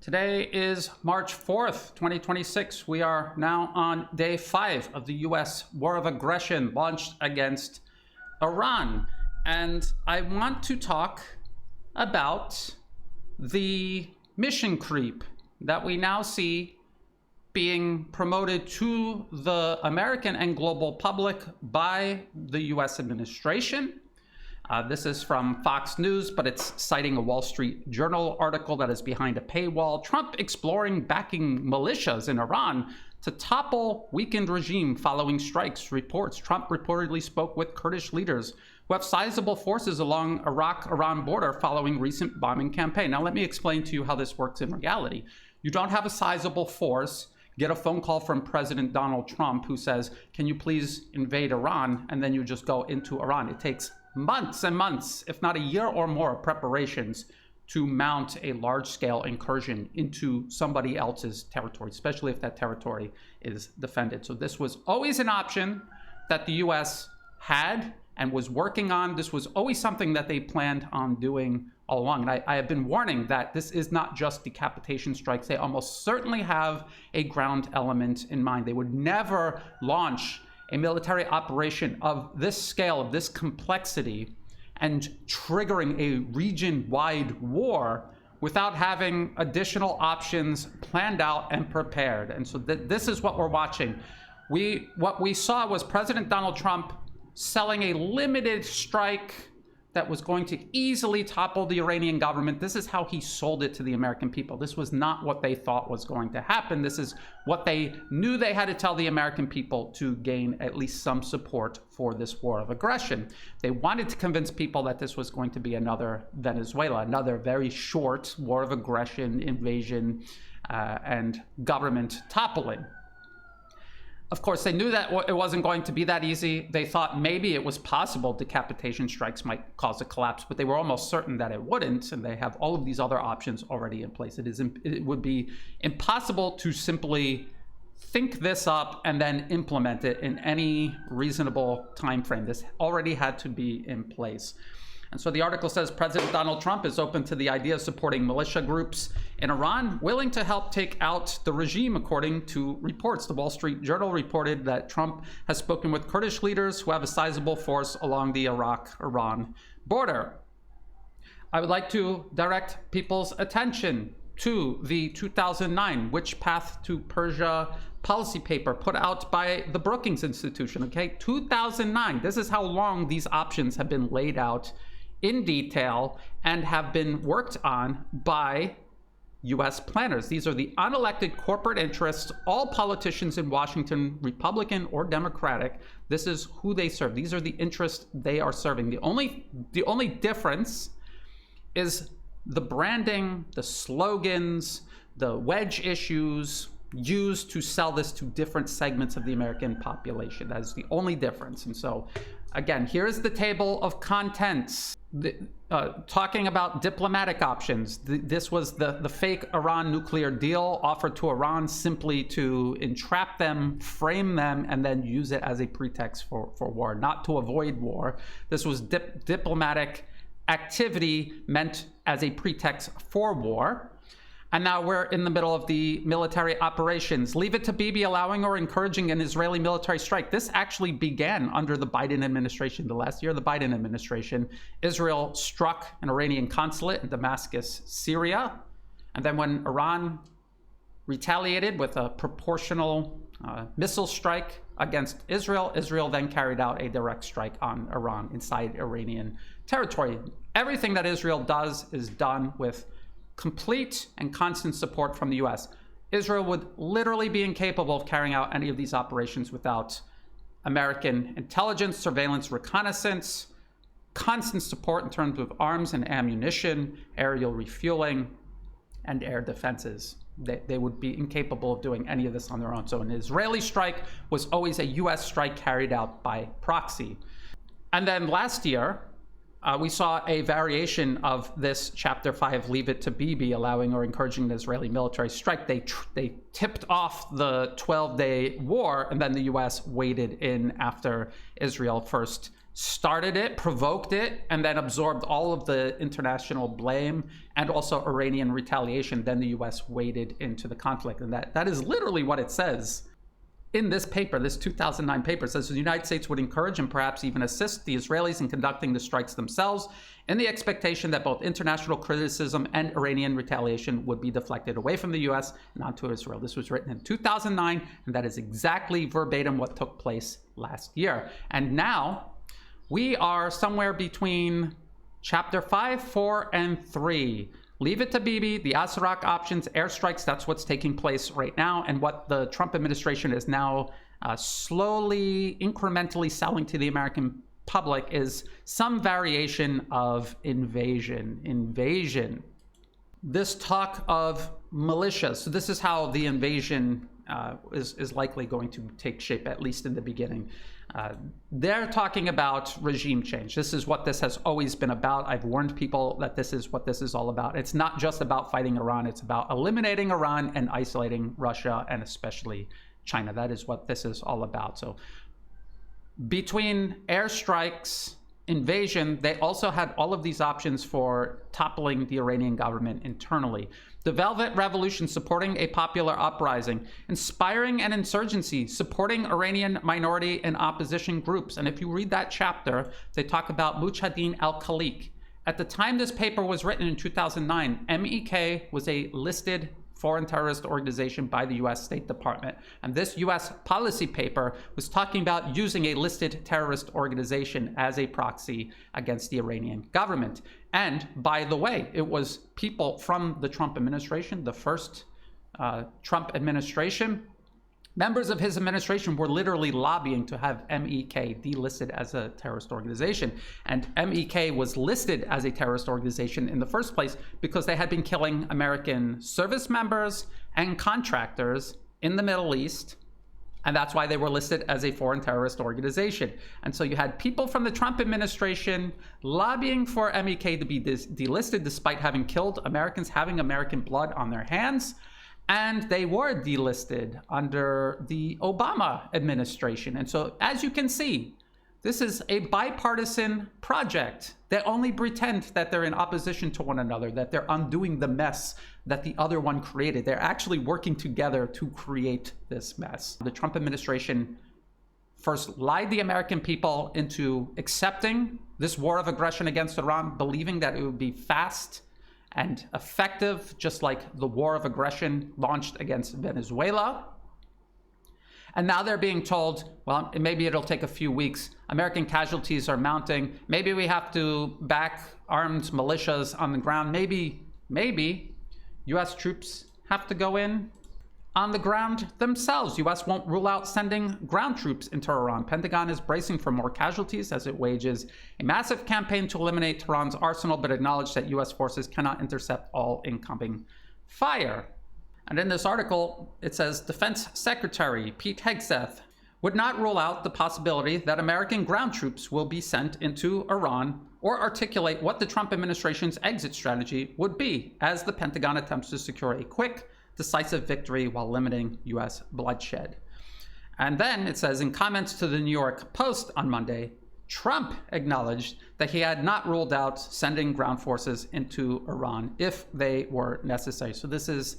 Today is March 4th, 2026. We are now on day 5 of the U.S. war of aggression launched against Iran. And I want to talk about the mission creep that we now see being promoted to the American and global public by the U.S. administration. This is from Fox News, but it's citing a Wall Street Journal article that is behind a paywall. Trump exploring backing militias in Iran to topple weakened regime following strikes. Reports Trump reportedly spoke with Kurdish leaders who have sizable forces along Iraq-Iran border following recent bombing campaign. Now, let me explain to you how this works in reality. You don't have a sizable force, get a phone call from President Donald Trump who says, can you please invade Iran? And then you just go into Iran. It takes months and months, if not a year or more, of preparations to mount a large-scale incursion into somebody else's territory, especially if that territory is defended. So this was always an option that the U.S. had and was working on. This was always something that they planned on doing all along. And I have been warning that this is not just decapitation strikes. They almost certainly have a ground element in mind. They would never launch a military operation of this scale, of this complexity, and triggering a region-wide war without having additional options planned out and prepared. And so this is what we're watching. What we saw was President Donald Trump selling a limited strike that was going to easily topple the Iranian government. This is how he sold it to the American people. This was not what they thought was going to happen. This is what they knew they had to tell the American people to gain at least some support for this war of aggression. They wanted to convince people that this was going to be another Venezuela, another very short war of aggression, invasion, and government toppling. Of course, they knew that it wasn't going to be that easy. They thought maybe it was possible decapitation strikes might cause a collapse, but they were almost certain that it wouldn't, and they have all of these other options already in place. It would be impossible to simply think this up and then implement it in any reasonable time frame. This already had to be in place. And so the article says President Donald Trump is open to the idea of supporting militia groups in Iran, willing to help take out the regime, according to reports. The Wall Street Journal reported that Trump has spoken with Kurdish leaders who have a sizable force along the Iraq-Iran border. I would like to direct people's attention to the 2009 Which Path to Persia policy paper put out by the Brookings Institution, okay? 2009, this is how long these options have been laid out in detail and have been worked on by U.S. planners. These are the unelected corporate interests, all politicians in Washington, Republican or Democratic. This is who they serve. These are the interests they are serving. The only difference is the branding, the slogans, the wedge issues used to sell this to different segments of the American population. That is the only difference. And so, again, here's the table of contents. Talking about diplomatic options. This was the fake Iran nuclear deal offered to Iran simply to entrap them, frame them, and then use it as a pretext for war, not to avoid war. This was diplomatic activity meant as a pretext for war. And now we're in the middle of the military operations. Leave it to Bibi allowing or encouraging an Israeli military strike. This actually began under the Biden administration. The last year of the Biden administration, Israel struck an Iranian consulate in Damascus, Syria. And then when Iran retaliated with a proportional missile strike against Israel, Israel then carried out a direct strike on Iran inside Iranian territory. Everything that Israel does is done with complete and constant support from the U.S. Israel would literally be incapable of carrying out any of these operations without American intelligence, surveillance, reconnaissance, constant support in terms of arms and ammunition, aerial refueling, and air defenses. They would be incapable of doing any of this on their own. So an Israeli strike was always a U.S. strike carried out by proxy. And then last year, we saw a variation of this Chapter 5, Leave It to Bibi, allowing or encouraging an Israeli military strike. They tipped off the 12-day war, and then the U.S. waded in after Israel first started it, provoked it, and then absorbed all of the international blame and also Iranian retaliation. Then the US waded into the conflict. And that is literally what it says in this paper, this 2009 paper. It says the United States would encourage and perhaps even assist the Israelis in conducting the strikes themselves in the expectation that both international criticism and Iranian retaliation would be deflected away from the US and onto Israel. This was written in 2009, and that is exactly verbatim what took place last year. And now we are somewhere between chapter 5, 4, and 3. Leave it to Bibi, the Asarak options, airstrikes, that's what's taking place right now. And what the Trump administration is now slowly, incrementally selling to the American public is some variation of invasion. This talk of militias, so this is how the invasion is likely going to take shape, at least in the beginning. They're talking about regime change. This is what this has always been about. I've warned people that this is what this is all about. It's not just about fighting Iran. It's about eliminating Iran and isolating Russia and especially China. That is what this is all about. So between airstrikes, invasion, they also had all of these options for toppling the Iranian government internally. The Velvet Revolution, supporting a popular uprising. Inspiring an insurgency, supporting Iranian minority and opposition groups. And if you read that chapter, they talk about Mujahideen al-Khaliq. At the time this paper was written in 2009, MEK was a listed foreign terrorist organization by the US State Department. And this US policy paper was talking about using a listed terrorist organization as a proxy against the Iranian government. And by the way, it was people from the Trump administration, the first Trump administration. Members of his administration were literally lobbying to have MEK delisted as a terrorist organization. And MEK was listed as a terrorist organization in the first place because they had been killing American service members and contractors in the Middle East. And that's why they were listed as a foreign terrorist organization. And so you had people from the Trump administration lobbying for MEK to be delisted despite having killed Americans, having American blood on their hands. And they were delisted under the Obama administration. And so, as you can see, this is a bipartisan project. They only pretend that they're in opposition to one another, that they're undoing the mess that the other one created. They're actually working together to create this mess. The Trump administration first lied the American people into accepting this war of aggression against Iran, believing that it would be fast and effective, just like the war of aggression launched against Venezuela. And now they're being told, well, maybe it'll take a few weeks. American casualties are mounting. Maybe we have to back armed militias on the ground. Maybe US troops have to go in on the ground themselves. US won't rule out sending ground troops into Iran. Pentagon is bracing for more casualties as it wages a massive campaign to eliminate Tehran's arsenal, but acknowledge that US forces cannot intercept all incoming fire. And in this article, it says Defense Secretary Pete Hegseth would not rule out the possibility that American ground troops will be sent into Iran or articulate what the Trump administration's exit strategy would be as the Pentagon attempts to secure a quick, decisive victory while limiting US bloodshed. And then it says, in comments to the New York Post on Monday, Trump acknowledged that he had not ruled out sending ground forces into Iran if they were necessary. So this is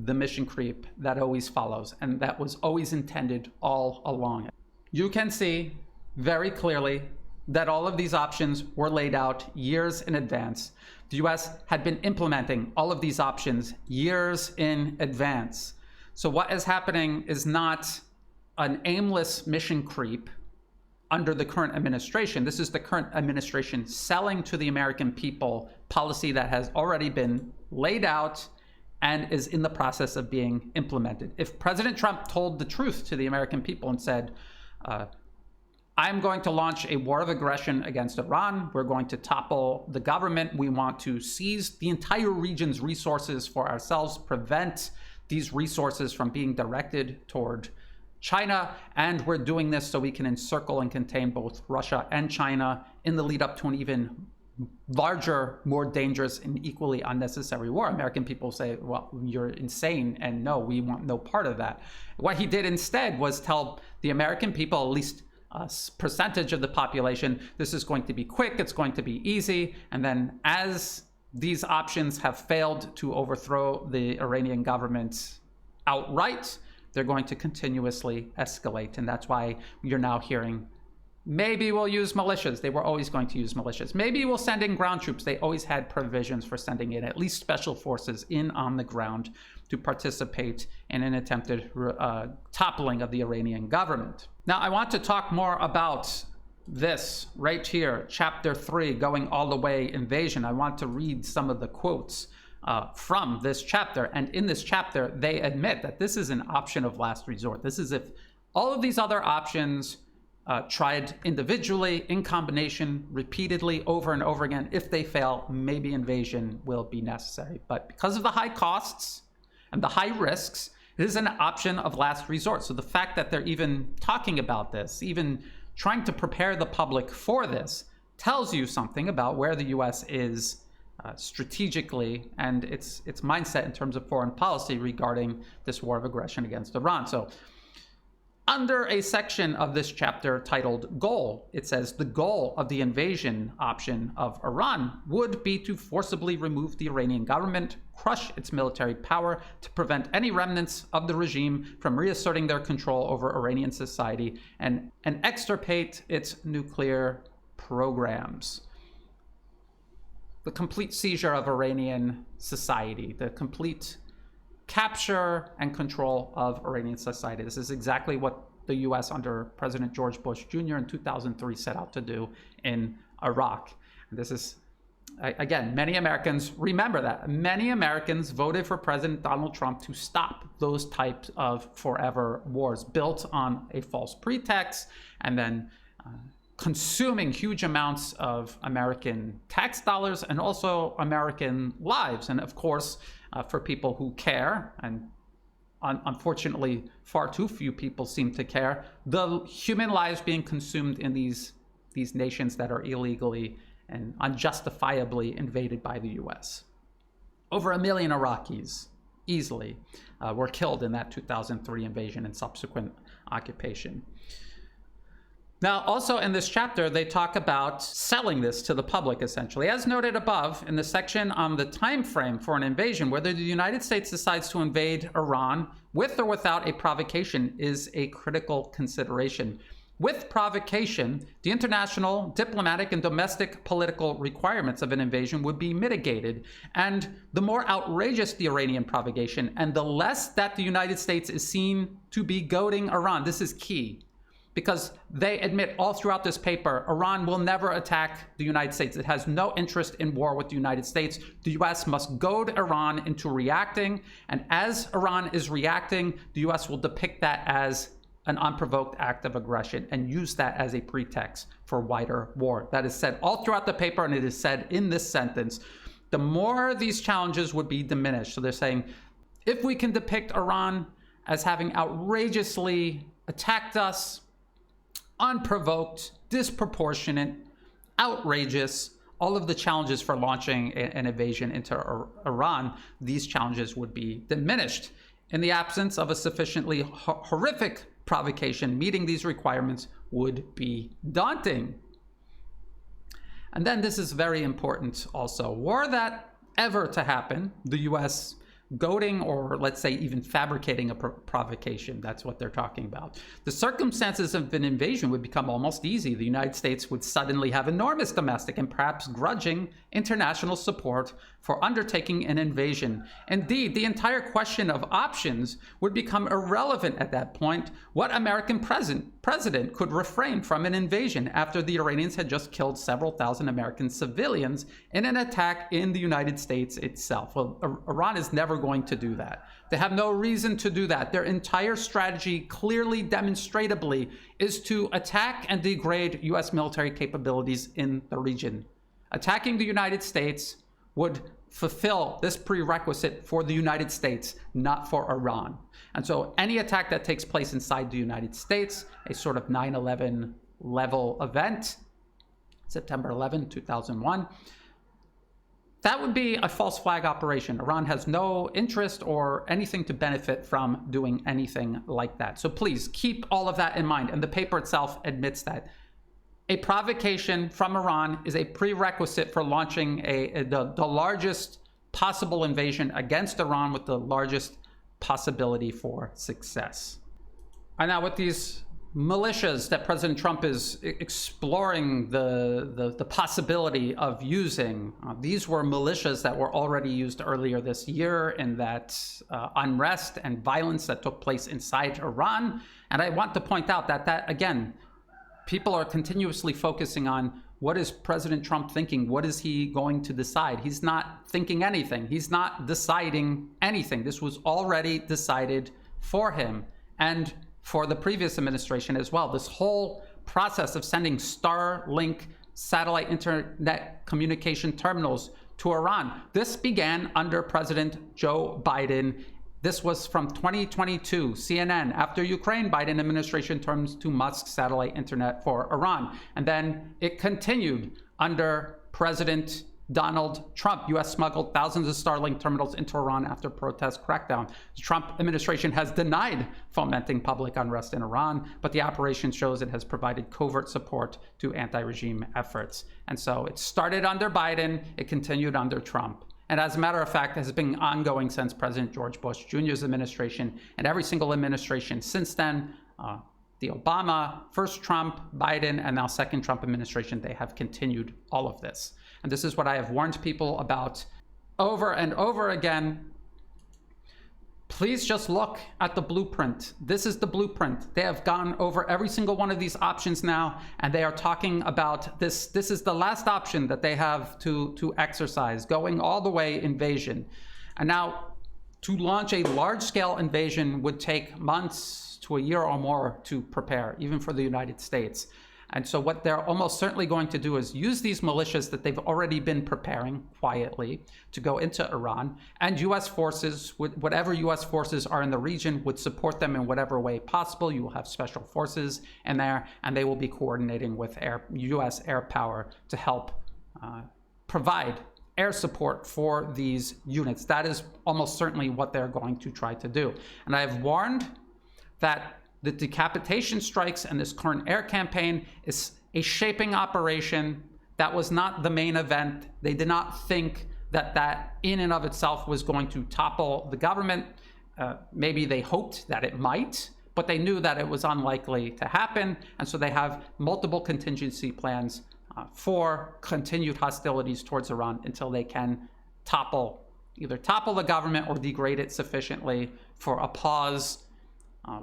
the mission creep that always follows, and that was always intended all along. You can see very clearly that all of these options were laid out years in advance. The US had been implementing all of these options years in advance. So what is happening is not an aimless mission creep under the current administration. This is the current administration selling to the American people policy that has already been laid out and is in the process of being implemented. If President Trump told the truth to the American people and said, I'm going to launch a war of aggression against Iran. We're going to topple the government. We want to seize the entire region's resources for ourselves, prevent these resources from being directed toward China. And we're doing this so we can encircle and contain both Russia and China in the lead up to an even larger, more dangerous, and equally unnecessary war. American people say, well, you're insane, and no, we want no part of that. What he did instead was tell the American people, at least percentage of the population. This is going to be quick, it's going to be easy, and then as these options have failed to overthrow the Iranian government outright, they're going to continuously escalate. And that's why you're now hearing, maybe we'll use militias. They were always going to use militias. Maybe we'll send in ground troops. They always had provisions for sending in at least special forces in on the ground to participate in an attempted toppling of the Iranian government. Now, I want to talk more about this right here, chapter 3, going all the way invasion. I want to read some of the quotes from this chapter. And in this chapter, they admit that this is an option of last resort. This is if all of these other options tried individually, in combination, repeatedly, over and over again, if they fail, maybe invasion will be necessary. But because of the high costs and the high risks, it is an option of last resort. So the fact that they're even talking about this, even trying to prepare the public for this, tells you something about where the U.S. is strategically and its mindset in terms of foreign policy regarding this war of aggression against Iran. So under a section of this chapter titled Goal, it says the goal of the invasion option of Iran would be to forcibly remove the Iranian government, crush its military power to prevent any remnants of the regime from reasserting their control over Iranian society, and extirpate its nuclear programs. The complete seizure of Iranian society, the complete capture and control of Iranian society. This is exactly what the U.S. under President George Bush Jr. in 2003 set out to do in Iraq. And this is, again, many Americans remember that. Many Americans voted for President Donald Trump to stop those types of forever wars built on a false pretext and then consuming huge amounts of American tax dollars and also American lives. And of course, for people who care, and unfortunately far too few people seem to care, the human lives being consumed in these nations that are illegally and unjustifiably invaded by the U.S. Over 1 million Iraqis easily were killed in that 2003 invasion and subsequent occupation. Now, also in this chapter, they talk about selling this to the public, essentially. As noted above, in the section on the time frame for an invasion, whether the United States decides to invade Iran with or without a provocation is a critical consideration. With provocation, the international, diplomatic, and domestic political requirements of an invasion would be mitigated. And the more outrageous the Iranian provocation, and the less that the United States is seen to be goading Iran, this is key. Because they admit all throughout this paper, Iran will never attack the United States. It has no interest in war with the United States. The U.S. must goad Iran into reacting. And as Iran is reacting, the U.S. will depict that as an unprovoked act of aggression and use that as a pretext for wider war. That is said all throughout the paper, and it is said in this sentence. The more these challenges would be diminished. So they're saying, if we can depict Iran as having outrageously attacked us, unprovoked, disproportionate, outrageous, all of the challenges for launching an invasion into Iran, these challenges would be diminished. In the absence of a sufficiently horrific provocation, meeting these requirements would be daunting. And then this is very important also. Were that ever to happen, the U.S. goading or let's say even fabricating a provocation, that's what they're talking about, the circumstances of an invasion would become almost easy. The United States would suddenly have enormous domestic and perhaps grudging international support for undertaking an invasion. Indeed, the entire question of options would become irrelevant at that point. What American president could refrain from an invasion after the Iranians had just killed several thousand American civilians in an attack in the United States itself? Well, Iran is never going to do that. They have no reason to do that. Their entire strategy, clearly, demonstratably, is to attack and degrade U.S. military capabilities in the region. Attacking the United States would fulfill this prerequisite for the United States, not for Iran. And so any attack that takes place inside the United States, a sort of 9/11 level event, September 11, 2001, that would be a false flag operation. Iran has no interest or anything to benefit from doing anything like that. So please keep all of that in mind. And the paper itself admits that. A provocation from Iran is a prerequisite for launching the largest possible invasion against Iran with the largest possibility for success. And now with these militias that President Trump is exploring the possibility of using, these were militias that were already used earlier this year in that unrest and violence that took place inside Iran. And I want to point out that again, people are continuously focusing on what is President Trump thinking? What is he going to decide? He's not thinking anything. He's not deciding anything. This was already decided for him and for the previous administration as well. This whole process of sending Starlink satellite internet communication terminals to Iran, this began under President Joe Biden. This was from 2022, CNN. After Ukraine, Biden administration turns to Musk's satellite internet for Iran. And then it continued under President Donald Trump. U.S. smuggled thousands of Starlink terminals into Iran after protest crackdown. The Trump administration has denied fomenting public unrest in Iran, but the operation shows it has provided covert support to anti-regime efforts. And so it started under Biden, it continued under Trump. And as a matter of fact, has been ongoing since President George Bush Jr.'s administration, and every single administration since then, the Obama, first Trump, Biden, and now second Trump administration, they have continued all of this. And this is what I have warned people about over and over again. Please just look at the blueprint. This is the blueprint. They have gone over every single one of these options now, and they are talking about this. This is the last option that they have to exercise, going all the way invasion. And now to launch a large-scale invasion would take months to a year or more to prepare, even for the United States. And so what they're almost certainly going to do is use these militias that they've already been preparing quietly to go into Iran, and U.S. forces, whatever U.S. forces are in the region, would support them in whatever way possible. You will have special forces in there, and they will be coordinating with U.S. air power to help provide air support for these units. That is almost certainly what they're going to try to do. And I have warned that the decapitation strikes and this current air campaign is a shaping operation. That was not the main event. They did not think that that in and of itself was going to topple the government. Maybe they hoped that it might, but they knew that it was unlikely to happen. And so they have multiple contingency plans for continued hostilities towards Iran until they can either topple the government or degrade it sufficiently for a pause,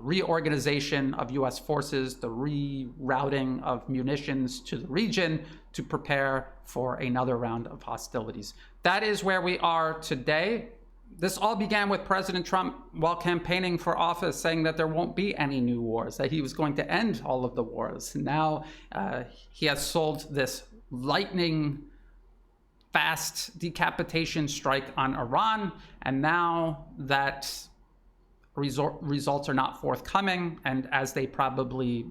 reorganization of U.S. forces, the rerouting of munitions to the region to prepare for another round of hostilities. That is where we are today. This all began with President Trump while campaigning for office saying that there won't be any new wars, that he was going to end all of the wars. Now he has sold this lightning fast decapitation strike on Iran, and now that results are not forthcoming, and as they probably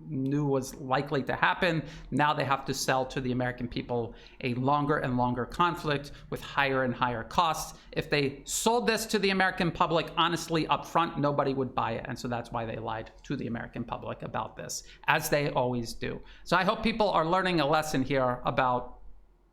knew was likely to happen, now they have to sell to the American people a longer and longer conflict with higher and higher costs. If they sold this to the American public honestly up front, nobody would buy it, and so that's why they lied to the American public about this, as they always do. So I hope people are learning a lesson here about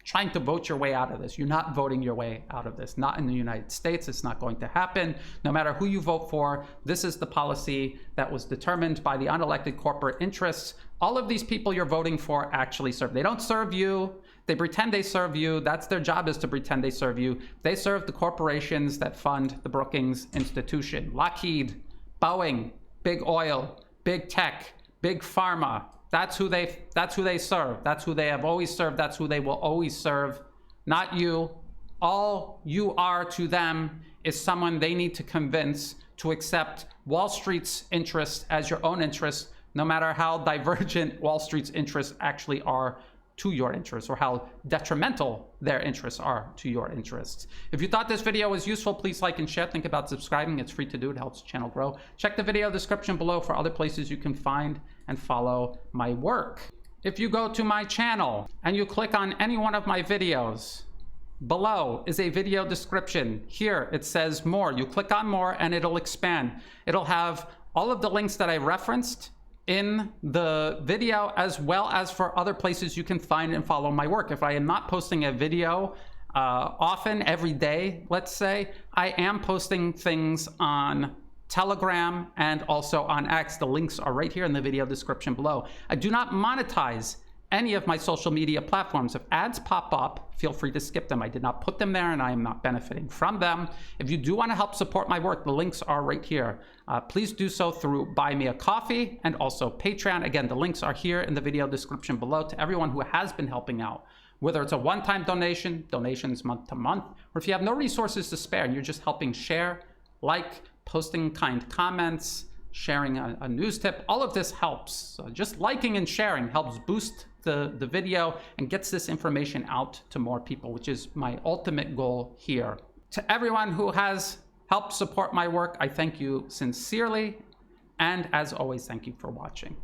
trying to vote your way out of this. You're not voting your way out of this. Not in the United States. It's not going to happen. No matter who you vote for, this is the policy that was determined by the unelected corporate interests. All of these people you're voting for actually serve. They don't serve you. They pretend they serve you. That's their job, is to pretend they serve you. They serve the corporations that fund the Brookings institution. Lockheed, Boeing, big oil, big tech, big pharma. That's who they serve. That's who they have always served. That's who they will always serve. Not you. All you are to them is someone they need to convince to accept Wall Street's interests as your own interests, no matter how divergent Wall Street's interests actually are to your interests, or how detrimental their interests are to your interests. If you thought this video was useful, please like and share. Think about subscribing. It's free to do. It helps the channel grow. Check the video description below for other places you can find and follow my work. If you go to my channel and you click on any one of my videos, below is a video description. Here it says more. You click on more and it'll expand. It'll have all of the links that I referenced in the video, as well as for other places you can find and follow my work. If I am not posting a video often, every day, let's say, I am posting things on Telegram and also on X. The links are right here in the video description below. I do not monetize any of my social media platforms. If ads pop up, feel free to skip them. I did not put them there and I am not benefiting from them. If you do want to help support my work, the links are right here. Please do so through Buy Me a Coffee and also Patreon. Again, the links are here in the video description below to everyone who has been helping out. Whether it's a one-time donation, donations month to month, or if you have no resources to spare and you're just helping share, like, posting kind comments, sharing a news tip, all of this helps. So just liking and sharing helps boost the video and gets this information out to more people, which is my ultimate goal here. To everyone who has helped support my work, I thank you sincerely. And as always, thank you for watching.